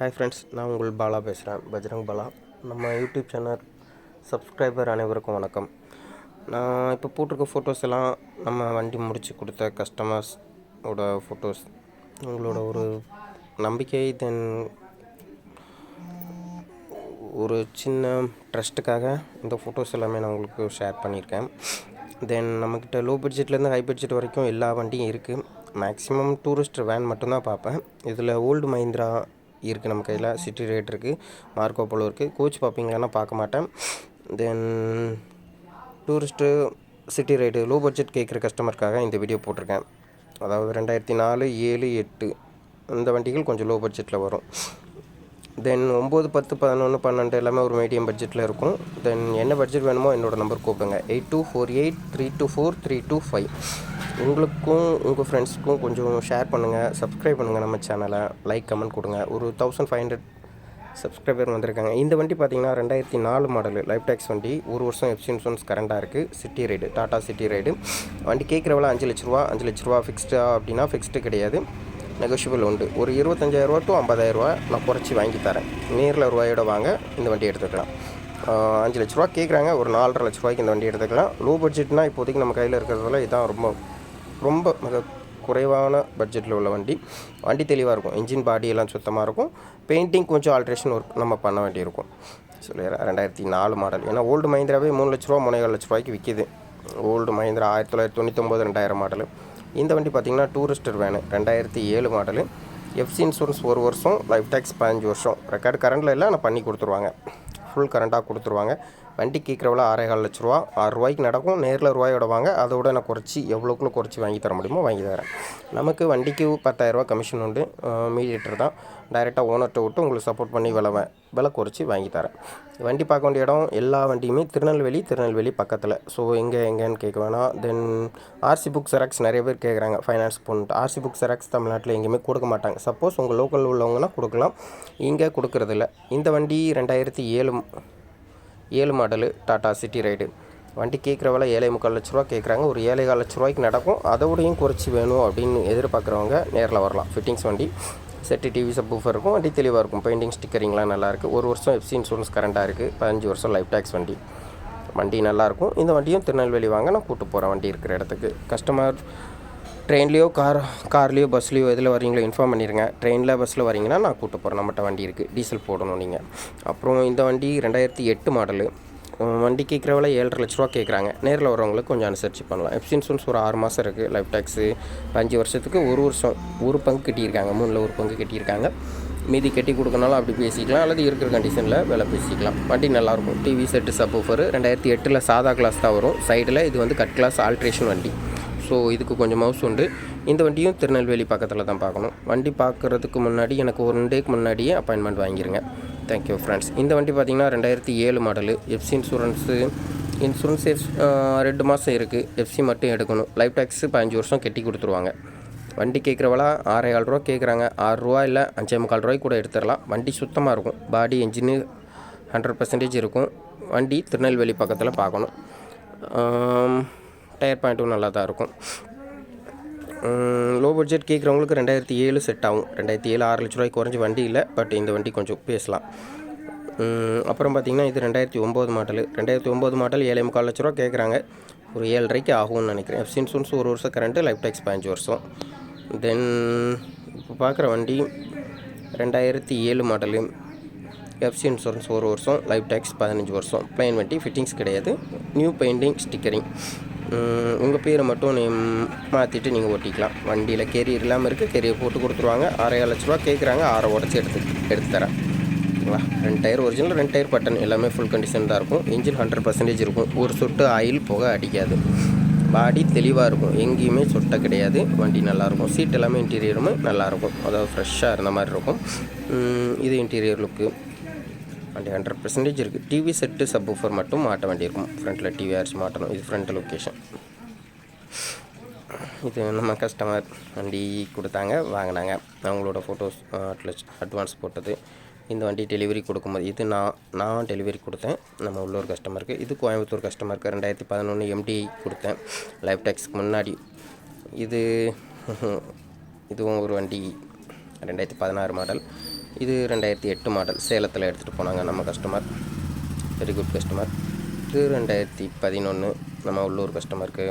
Hi friends, நான் உங்கள் பாலா பேசுகிறேன். பஜ்ரங் பாலா. நம்ம யூடியூப் சேனல் சப்ஸ்கிரைபர் அனைவருக்கும் வணக்கம். நான் இப்போ போட்டிருக்க ஃபோட்டோஸ் எல்லாம் நம்ம வண்டி முடித்து கொடுத்த கஸ்டமர்ஸ் ஓட ஃபோட்டோஸ். உங்களோட ஒரு நம்பிக்கை, தென் ஒரு சின்ன ட்ரஸ்ட்டுக்காக இந்த ஃபோட்டோஸ் எல்லாமே நான் உங்களுக்கு ஷேர் பண்ணியிருக்கேன். தென் நம்மக்கிட்ட லோ பட்ஜெட்லேருந்து ஹை பட்ஜெட் வரைக்கும் எல்லா வண்டியும் இருக்குது. மேக்ஸிமம் டூரிஸ்ட் வேன் மட்டும்தான் பார்ப்பேன். இதில் ஓல்டு மஹிந்திரா இருக்குது, நம்ம கையில் சிட்டி ரைட் இருக்குது, மார்க்கோ போலோ இருக்குது. கோச் பார்ப்பீங்களான்னா பார்க்க மாட்டேன். Then tourist city ride low budget கேட்குற கஸ்டமருக்காக இந்த வீடியோ போட்டிருக்கேன். அதாவது 2004, 7, 8 இந்த வண்டிகள் கொஞ்சம் லோ பட்ஜெட்டில் வரும். தென் 9, 10, 11, 12 எல்லாமே ஒரு மீடியம் பட்ஜெட்டில் இருக்கும். தென் என்ன பட்ஜெட் வேணுமோ என்னோடய நம்பர் கூப்பிடுங்க. 8248322325. உங்களுக்கும் உங்கள் ஃப்ரெண்ட்ஸுக்கும் கொஞ்சம் ஷேர் பண்ணுங்கள், சப்ஸ்கிரைப் பண்ணுங்கள் நம்ம சேனலை, லைக் கமெண்ட் கொடுங்க. ஒரு 1500 சப்ஸ்கிரைபர் வந்திருக்காங்க. இந்த வண்டி பார்த்திங்கன்னா 2004 மாடலு லைஃப் டேக்ஸ் வண்டி. ஒரு வருஷம் எஃப்சி இன்சூரன்ஸ் கரண்டாக இருக்குது. City ride, Tata city ride வண்டி. கேட்குற விலை 5 லட்ச ரூபா. 5 லட்ச ரூபா ஃபிக்ஸ்டா அப்படின்னா ஃபிக்ஸ்டு கிடையாது, நெகோஷியபிள் உண்டு. ஒரு 25,000 to 50,000 நான் குறைச்சி வாங்கி தரேன். நேரில் ரூபாயோட வாங்க இந்த வண்டி எடுத்துக்கலாம். 5 லட்ச ரூபா கேட்குறாங்க, ஒரு 4.5 லட்ச ரூபாய்க்கு இந்த வண்டி எடுத்துக்கலாம். லோ பட்ஜெட்னால் இப்போதைக்கு நம்ம கையில் இருக்கிறதுல இதுதான் ரொம்ப மிக குறைவான பட்ஜெட்டில் உள்ள வண்டி. வண்டி தெளிவாக இருக்கும், இன்ஜின் பாடி எல்லாம் சுத்தமாக இருக்கும். பெயிண்டிங் கொஞ்சம் ஆல்ட்ரேஷன் ஒர்க் நம்ம பண்ண வேண்டியிருக்கும். சொல்லிடுறேன், 2004 மாடல். ஏன்னா ஓல்டு மஹிந்திராவே 3 லட்ச ரூபா 3.5 லட்ச ரூபாய்க்கு விற்கிது. Old Mahindra 1999, 2000 model. இந்த வண்டி பார்த்திங்கன்னா Tourister van, 2007 model. FC insurance 1 வருஷம், லைஃப் டேக்ஸ் 15 வருஷம். ரெக்கார்டு கரண்டில் இல்லை, ஆனால் பண்ணி கொடுத்துருவாங்க, ஃபுல் கரண்ட்டாக கொடுத்துருவாங்க. வண்டி கேட்குறவள 6.25 லட்ச ரூபா, 6 ரூபாய்க்கு நடக்கும். நேரில் ரூபாயோட வாங்க, அதோட நான் குறைச்சி எவ்வளோக்குள்ளே குறைச்சி வாங்கி தர முடியுமோ வாங்கி தரேன். நமக்கு வண்டிக்கு 10,000 கமிஷன் உண்டு. மீடியேட்டர் தான், டைரெக்டாக ஓனர்கிட்ட விட்டு உங்களுக்கு சப்போர்ட் பண்ணி விலை குறைச்சி வாங்கி தரேன். வண்டி பார்க்க வேண்டிய இடம் எல்லா வண்டியுமே திருநெல்வேலி பக்கத்தில். ஸோ எங்கேன்னு கேட்க வேணாம். தென் ஆர்சி புக் செராக்ஸ் நிறைய பேர் கேட்குறாங்க, ஃபைனான்ஸ் போட்டு. ஆர்சி புக் செராக்ஸ் தமிழ்நாட்டில் எங்கேயுமே கொடுக்க மாட்டாங்க. சப்போஸ் உங்கள் லோக்கல் உள்ளவங்கன்னா கொடுக்கலாம், இங்கே கொடுக்குறதில்ல. இந்த வண்டி 2007 மாடலு டாடா சிட்டி ரைடு. வண்டி கேட்குற விலை 7.25 லட்ச ரூபா கேட்குறாங்க. ஒரு 7.25 லட்ச ரூபாய்க்கு நடக்கும். அதோடையும் குறைச்சி வேணும் அப்படின்னு எதிர்பார்க்குறவங்க நேரில் வரலாம். ஃபிட்டிங்ஸ் வண்டி, செட்டு டிவி சப்வூஃபர் இருக்கும். வண்டி தெளிவாக இருக்கும். பெயிண்டிங் ஸ்டிக்கரிங்லாம் நல்லாயிருக்கு. ஒரு வருஷம் எஃப்சி இன்சூரன்ஸ் கரண்டாக இருக்குது. 15 வருஷம் லைஃப் டேக்ஸ் வண்டி. வண்டி நல்லாயிருக்கும். இந்த வண்டியும் திருநெல்வேலி வாங்க, நான் கூப்பிட்டு போகிறேன் வண்டி இருக்கிற இடத்துக்கு. கஸ்டமர் ட்ரெயின்லேயோ கார்லேயோ பஸ்லேயோ எதில் வரீங்களோ இன்ஃபார்ம் பண்ணிடுங்க. ட்ரெயினில் பஸ்ஸில் வரீங்கன்னா நான் கூப்பிட்டு போகிறேன். நம்மகிட்ட வண்டி இருக்குது, டீசல் போடணும் நீங்கள். அப்புறம் இந்த வண்டி 2008 மாடலு. வண்டி கேட்குற விலை 7.5 லட்ச ரூபா கேட்குறாங்க. நேரில் வரவங்களுக்கு கொஞ்சம் அனுசரித்து பண்ணலாம். எஃப்சி இன்சூரன்ஸ் ஒரு 6 மாதம் இருக்குது. லைஃப் டேக்ஸு 5 வருஷத்துக்கு ஒரு வருஷம் ஒரு பங்கு கட்டியிருக்காங்க. 3ல் ஒரு பங்கு கட்டியிருக்காங்க. மீதி கட்டி கொடுக்கனாலும் அப்படி பேசிக்கலாம், அல்லது இருக்கிற கண்டிஷனில் விலை பேசிக்கலாம். வண்டி நல்லாயிருக்கும். TV set subwoofer. 2008 சாதா கிளாஸ் தான் வரும். சைடில் இது வந்து கட் கிளாஸ் ஆல்ட்ரேஷன் வண்டி. ஸோ இதுக்கு கொஞ்சம் மவுஸ் உண்டு. இந்த வண்டியும் திருநெல்வேலி பக்கத்தில் தான் பார்க்கணும். வண்டி பார்க்குறதுக்கு முன்னாடி எனக்கு 1 டேக்கு முன்னாடியே அப்பாயின்மெண்ட் வாங்கிடுங்க. Thank you friends. இந்த வண்டி பார்த்திங்கன்னா 2007 மாடலு. எஃப்சி இன்சூரன்ஸு 2 மாதம் இருக்குது. எஃப்சி மட்டும் எடுக்கணும். லைஃப் டேக்ஸு 15 வருஷம் கட்டி கொடுத்துருவாங்க. வண்டி கேட்குறவளா 6.25 ரூபா கேட்குறாங்க. 6 ரூபா இல்லை 5.25 ரூபாய்க்கு கூட எடுத்துடலாம். வண்டி சுத்தமாக இருக்கும். பாடி என்ஜின்னு 100% இருக்கும். வண்டி திருநெல்வேலி பக்கத்தில் பார்க்கணும். டயர் பாயிண்ட்டும் நல்லா தான் இருக்கும். லோ பட்ஜெட் கேட்குறவங்களுக்கு 2007 செட் ஆகும். 2007 6 லட்ச ரூபாய்க்கு குறைஞ்சி வண்டி இல்லை, பட் இந்த வண்டி கொஞ்சம் பேசலாம். அப்புறம் பார்த்திங்கன்னா இது 2009 மாடலு. 2009 மாடல் 7.25 லட்ச ரூபா கேட்குறாங்க. ஒரு 7.5 ஆகும்னு நினைக்கிறேன். எஃப்சி இன்சூரன்ஸ் 1 வருஷம் கரண்ட்டு, லைஃப் டேக்ஸ் 15 வருஷம். தென் இப்போ பார்க்குற வண்டி 2007 மாடலு. எஃப்சி இன்சூரன்ஸ் 1 வருஷம், லைஃப் டேக்ஸ் 15 வருஷம். ப்ளைன் வண்டி, ஃபிட்டிங்ஸ் கிடையாது. New painting stickering. உங்கள் பேரை மட்டும் மாற்றிட்டு நீங்கள் ஓட்டிக்கலாம். வண்டியில் கேரியர் இல்லாமல் இருக்குது, கேரியர் போட்டு கொடுத்துருவாங்க. 6.5 லட்ச ரூபா கேட்குறாங்க. 6 உடச்சி எடுத்து தரேன். ஓகேங்களா? 2 டயர் ஒரிஜினல், 2 டயர் பட்டன் எல்லாமே ஃபுல் கண்டிஷன் தான் இருக்கும். இன்ஜின் 100% இருக்கும். ஒரு சொட்டு ஆயில் புகை அடிக்காது. பாடி தெளிவாக இருக்கும், எங்கேயுமே சொட்டை கிடையாது. வண்டி நல்லாயிருக்கும். சீட் எல்லாமே இன்டீரியருமே நல்லாயிருக்கும், அதாவது ஃப்ரெஷ்ஷாக இருந்த மாதிரி இருக்கும். இது இன்டீரியர் லுக்கு. வண்டி 100% இருக்குது. டிவி செட்டு சப்வூஃபர் மட்டும் மாட்ட வேண்டியிருக்கும். ஃப்ரண்ட்டில் டிவி அரிசி மாட்டணும். இது ஃப்ரண்ட் லொக்கேஷன். இது நம்ம கஸ்டமர் வண்டி கொடுத்தாங்க, வாங்கினாங்க. அவங்களோட ஃபோட்டோஸ் அட்வான்ஸ் போட்டது. இந்த வண்டி டெலிவரி கொடுக்கும்போது இது நான் டெலிவரி கொடுத்தேன் நம்ம உள்ளூர் கஸ்டமருக்கு. இது கோயம்புத்தூர் கஸ்டமருக்கு 2011 MDI கொடுத்தேன், லைஃப் டேக்ஸ்க்கு முன்னாடி. இதுவும் ஒரு வண்டி 2016 மாடல். இது 2008 மாடல், சேலத்தில் எடுத்துகிட்டு போனாங்க நம்ம கஸ்டமர். Very good customer. இது 2011 நம்ம உள்ளூர் கஸ்டமருக்கு.